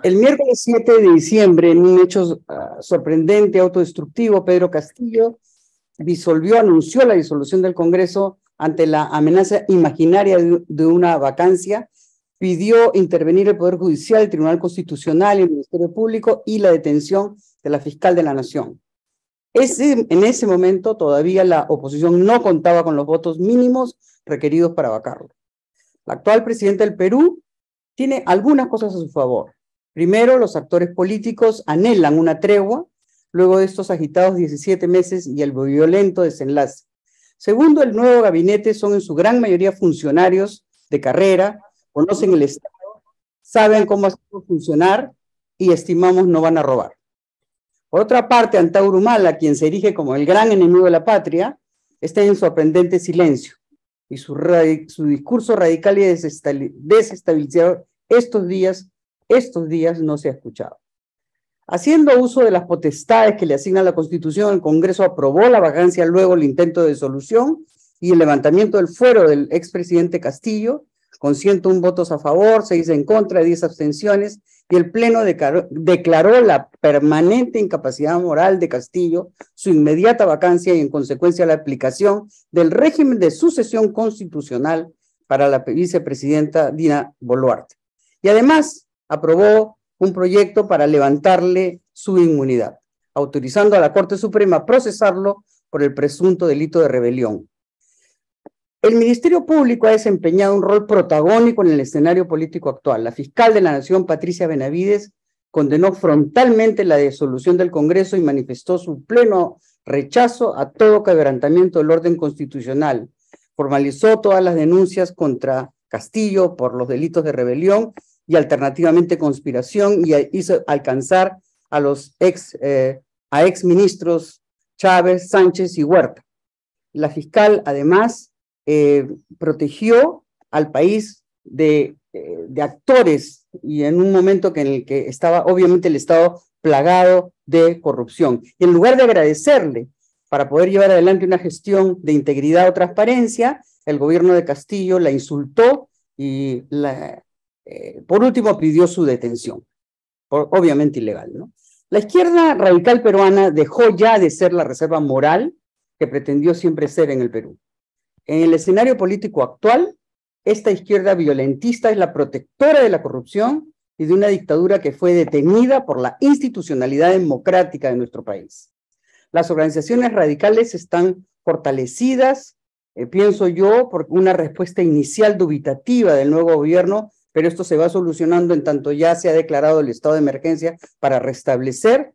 El miércoles 7 de diciembre, en un hecho sorprendente, autodestructivo, Pedro Castillo anunció la disolución del Congreso ante la amenaza imaginaria de una vacancia, pidió intervenir el Poder Judicial, el Tribunal Constitucional, el Ministerio Público y la detención de la fiscal de la Nación. En ese momento todavía la oposición no contaba con los votos mínimos requeridos para vacarlo. La actual presidenta del Perú tiene algunas cosas a su favor. Primero, los actores políticos anhelan una tregua luego de estos agitados 17 meses y el violento desenlace. Segundo, el nuevo gabinete son en su gran mayoría funcionarios de carrera, conocen el Estado, saben cómo hacerlo funcionar y estimamos no van a robar. Por otra parte, Antauro Humala, quien se erige como el gran enemigo de la patria, está en sorprendente silencio y su discurso radical y desestabilizador estos días no se ha escuchado. Haciendo uso de las potestades que le asigna la Constitución, el Congreso aprobó la vacancia, luego el intento de disolución y el levantamiento del fuero del expresidente Castillo, con 101 votos a favor, 6 en contra, 10 abstenciones, y el Pleno declaró la permanente incapacidad moral de Castillo, su inmediata vacancia y en consecuencia la aplicación del régimen de sucesión constitucional para la vicepresidenta Dina Boluarte. Y además aprobó un proyecto para levantarle su inmunidad, autorizando a la Corte Suprema a procesarlo por el presunto delito de rebelión. El Ministerio Público ha desempeñado un rol protagónico en el escenario político actual. La fiscal de la Nación, Patricia Benavides, condenó frontalmente la disolución del Congreso y manifestó su pleno rechazo a todo quebrantamiento del orden constitucional. Formalizó todas las denuncias contra Castillo por los delitos de rebelión y alternativamente conspiración, y hizo alcanzar a los exministros Chávez, Sánchez y Huerta. La fiscal, además, protegió al país de actores y en un momento en el que estaba obviamente el Estado plagado de corrupción. Y en lugar de agradecerle para poder llevar adelante una gestión de integridad o transparencia, el gobierno de Castillo la insultó y por último pidió su detención, obviamente ilegal, ¿no? La izquierda radical peruana dejó ya de ser la reserva moral que pretendió siempre ser en el Perú. En el escenario político actual, esta izquierda violentista es la protectora de la corrupción y de una dictadura que fue detenida por la institucionalidad democrática de nuestro país. Las organizaciones radicales están fortalecidas, pienso yo, por una respuesta inicial dubitativa del nuevo gobierno, pero esto se va solucionando en tanto ya se ha declarado el estado de emergencia para restablecer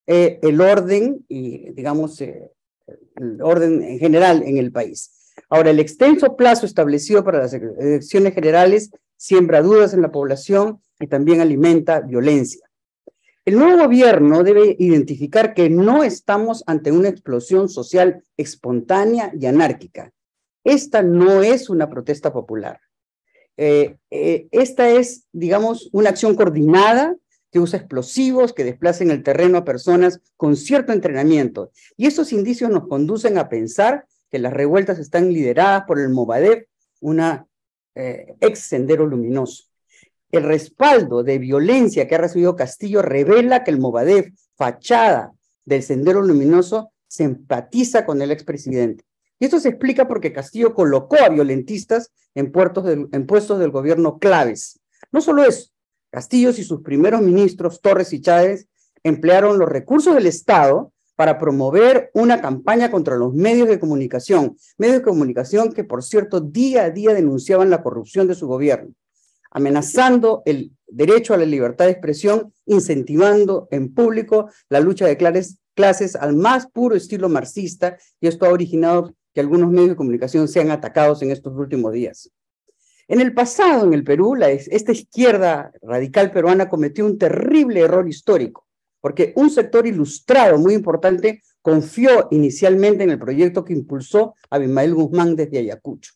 el orden y, digamos, el orden en general en el país. Ahora, el extenso plazo establecido para las elecciones generales siembra dudas en la población y también alimenta violencia. El nuevo gobierno debe identificar que no estamos ante una explosión social espontánea y anárquica. Esta no es una protesta popular. Esta es, digamos, una acción coordinada que usa explosivos, que desplacen el terreno a personas con cierto entrenamiento. Y esos indicios nos conducen a pensar que las revueltas están lideradas por el Movadef, una ex Sendero Luminoso. El respaldo de violencia que ha recibido Castillo revela que el Movadef, fachada del Sendero Luminoso, se empatiza con el expresidente. Y esto se explica porque Castillo colocó a violentistas en puestos del gobierno claves. No solo eso, Castillo y sus primeros ministros, Torres y Chávez, emplearon los recursos del Estado para promover una campaña contra los medios de comunicación que, por cierto, día a día denunciaban la corrupción de su gobierno, amenazando el derecho a la libertad de expresión, incentivando en público la lucha de clases al más puro estilo marxista, y esto ha originado que algunos medios de comunicación sean atacados en estos últimos días. En el pasado, en el Perú, esta izquierda radical peruana cometió un terrible error histórico, porque un sector ilustrado muy importante confió inicialmente en el proyecto que impulsó Abimael Guzmán desde Ayacucho.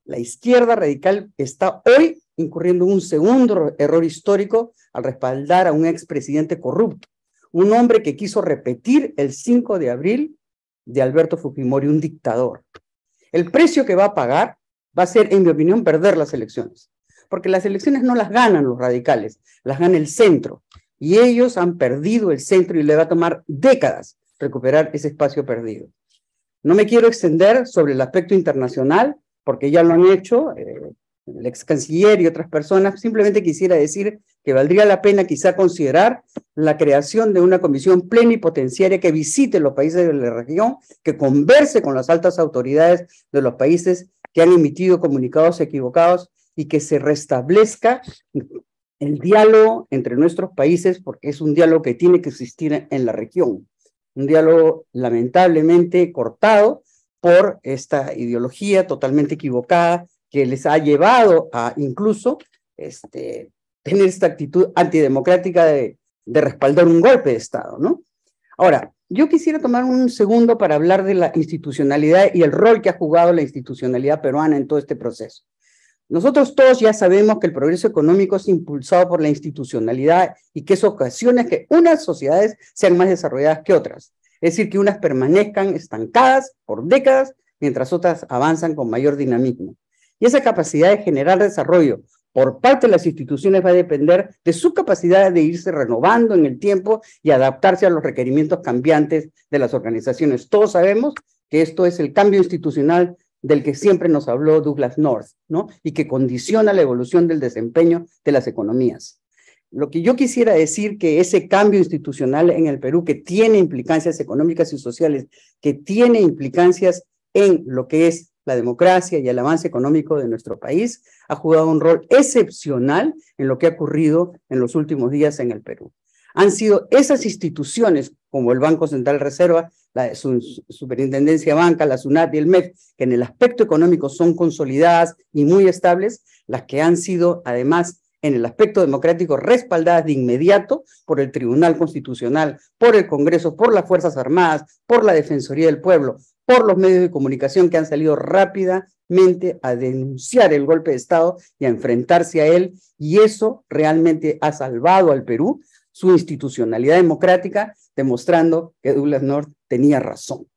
La izquierda radical está hoy incurriendo en un segundo error histórico al respaldar a un expresidente corrupto, un hombre que quiso repetir el 5 de abril de Alberto Fujimori, un dictador. El precio que va a pagar va a ser, en mi opinión, perder las elecciones, porque las elecciones no las ganan los radicales, las gana el centro, y ellos han perdido el centro y le va a tomar décadas recuperar ese espacio perdido. No me quiero extender sobre el aspecto internacional, porque ya lo han hecho el ex canciller y otras personas. Simplemente quisiera decir que valdría la pena quizá considerar la creación de una comisión plenipotenciaria que visite los países de la región, que converse con las altas autoridades de los países que han emitido comunicados equivocados y que se restablezca el diálogo entre nuestros países, porque es un diálogo que tiene que existir en la región. Un diálogo lamentablemente cortado por esta ideología totalmente equivocada que les ha llevado a incluso tener esta actitud antidemocrática de respaldar un golpe de Estado, ¿no? Ahora, yo quisiera tomar un segundo para hablar de la institucionalidad y el rol que ha jugado la institucionalidad peruana en todo este proceso. Nosotros todos ya sabemos que el progreso económico es impulsado por la institucionalidad y que eso ocasiona que unas sociedades sean más desarrolladas que otras. Es decir, que unas permanezcan estancadas por décadas, mientras otras avanzan con mayor dinamismo. Y esa capacidad de generar desarrollo por parte de las instituciones va a depender de su capacidad de irse renovando en el tiempo y adaptarse a los requerimientos cambiantes de las organizaciones. Todos sabemos que esto es el cambio institucional del que siempre nos habló Douglas North, ¿no? Y que condiciona la evolución del desempeño de las economías. Lo que yo quisiera decir que ese cambio institucional en el Perú, que tiene implicancias económicas y sociales, que tiene implicancias en lo que es la democracia y el avance económico de nuestro país, ha jugado un rol excepcional en lo que ha ocurrido en los últimos días en el Perú. Han sido esas instituciones, como el Banco Central Reserva, la Superintendencia de Banca, la SUNAT y el MEF, que en el aspecto económico son consolidadas y muy estables, las que han sido, además, en el aspecto democrático, respaldadas de inmediato por el Tribunal Constitucional, por el Congreso, por las Fuerzas Armadas, por la Defensoría del Pueblo, por los medios de comunicación que han salido rápidamente a denunciar el golpe de Estado y a enfrentarse a él, y eso realmente ha salvado al Perú, su institucionalidad democrática, demostrando que Douglas North tenía razón.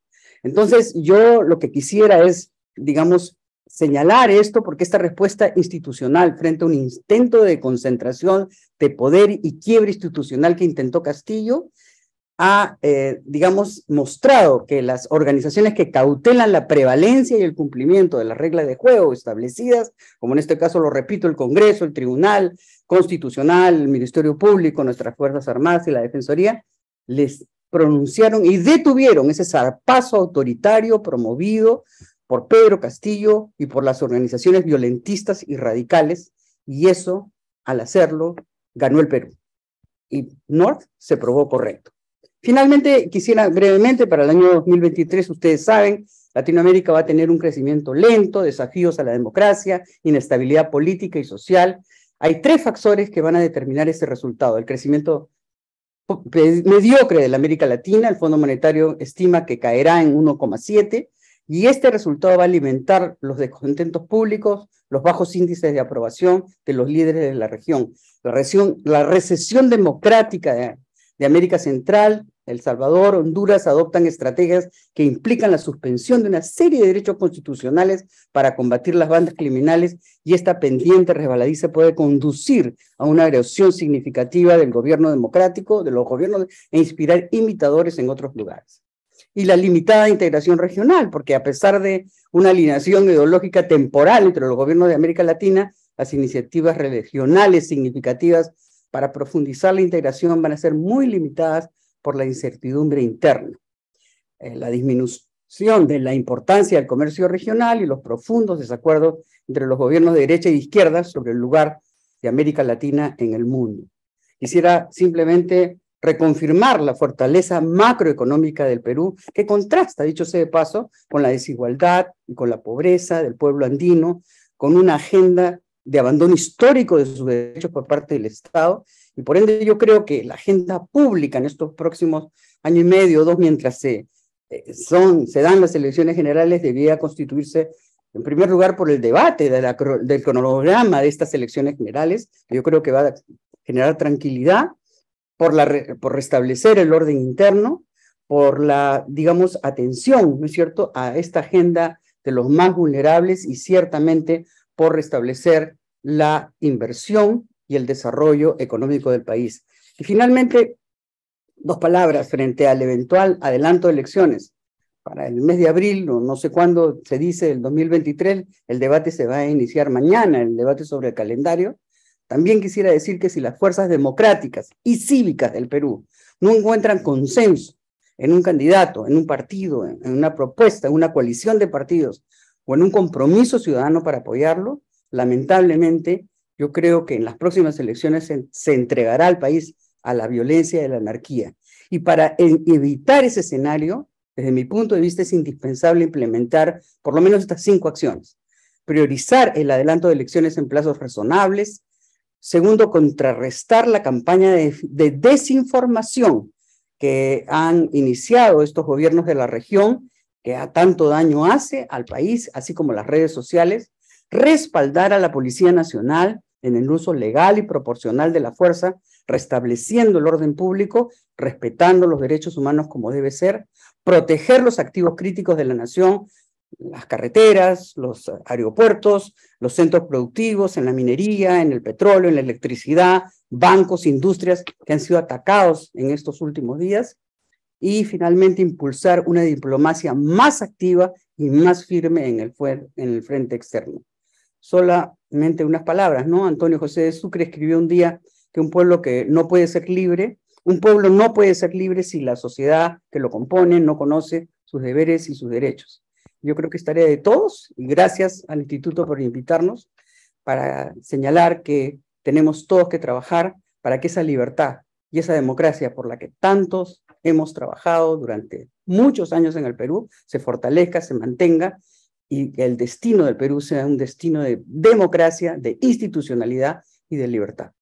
Entonces, yo lo que quisiera es, digamos, señalar esto, porque esta respuesta institucional frente a un intento de concentración de poder y quiebre institucional que intentó Castillo, ha, digamos, mostrado que las organizaciones que cautelan la prevalencia y el cumplimiento de las reglas de juego establecidas, como en este caso lo repito, el Congreso, el Tribunal Constitucional, el Ministerio Público, nuestras Fuerzas Armadas y la Defensoría, les pronunciaron y detuvieron ese zarpazo autoritario promovido por Pedro Castillo y por las organizaciones violentistas y radicales, y eso, al hacerlo, ganó el Perú. Y North se probó correcto. Finalmente, quisiera brevemente, para el año 2023, ustedes saben, Latinoamérica va a tener un crecimiento lento, desafíos a la democracia, inestabilidad política y social. Hay tres factores que van a determinar ese resultado: el crecimiento mediocre de la América Latina, el Fondo Monetario estima que caerá en 1,7, y este resultado va a alimentar los descontentos públicos, los bajos índices de aprobación de los líderes de la región. La recesión democrática de América Central, El Salvador, Honduras adoptan estrategias que implican la suspensión de una serie de derechos constitucionales para combatir las bandas criminales, y esta pendiente resbaladiza puede conducir a una erosión significativa del gobierno democrático, de los gobiernos, e inspirar imitadores en otros lugares. Y la limitada integración regional, porque a pesar de una alineación ideológica temporal entre los gobiernos de América Latina, las iniciativas regionales significativas para profundizar la integración van a ser muy limitadas por la incertidumbre interna. La disminución de la importancia del comercio regional y los profundos desacuerdos entre los gobiernos de derecha e izquierda sobre el lugar de América Latina en el mundo. Quisiera simplemente reconfirmar la fortaleza macroeconómica del Perú, que contrasta, dicho sea de paso, con la desigualdad y con la pobreza del pueblo andino, con una agenda de abandono histórico de sus derechos por parte del Estado, y por ende yo creo que la agenda pública en estos próximos año y medio, dos, mientras se dan las elecciones generales, debería constituirse en primer lugar por el debate del cronograma de estas elecciones generales, que yo creo que va a generar tranquilidad, por restablecer el orden interno, por la, digamos, atención, ¿no es cierto?, a esta agenda de los más vulnerables, y ciertamente por restablecer la inversión y el desarrollo económico del país. Y finalmente, dos palabras frente al eventual adelanto de elecciones. Para el mes de abril, o no sé cuándo se dice, el 2023, el debate se va a iniciar mañana, el debate sobre el calendario. También quisiera decir que si las fuerzas democráticas y cívicas del Perú no encuentran consenso en un candidato, en un partido, en una propuesta, en una coalición de partidos o en un compromiso ciudadano para apoyarlo, lamentablemente yo creo que en las próximas elecciones se entregará al país a la violencia y a la anarquía. Y para evitar ese escenario, desde mi punto de vista es indispensable implementar por lo menos estas 5 acciones. Priorizar el adelanto de elecciones en plazos razonables. Segundo, contrarrestar la campaña de desinformación que han iniciado estos gobiernos de la región, que a tanto daño hace al país, así como las redes sociales. Respaldar a la Policía Nacional en el uso legal y proporcional de la fuerza, restableciendo el orden público, respetando los derechos humanos como debe ser, proteger los activos críticos de la nación, las carreteras, los aeropuertos, los centros productivos, en la minería, en el petróleo, en la electricidad, bancos, industrias que han sido atacados en estos últimos días. Y finalmente impulsar una diplomacia más activa y más firme en el frente externo. Solamente unas palabras, ¿no? Antonio José de Sucre escribió un día que un pueblo que no puede ser libre, un pueblo no puede ser libre si la sociedad que lo compone no conoce sus deberes y sus derechos. Yo creo que es tarea de todos, y gracias al Instituto por invitarnos, para señalar que tenemos todos que trabajar para que esa libertad y esa democracia por la que tantos hemos trabajado durante muchos años en el Perú se fortalezca, se mantenga, y que el destino del Perú sea un destino de democracia, de institucionalidad y de libertad.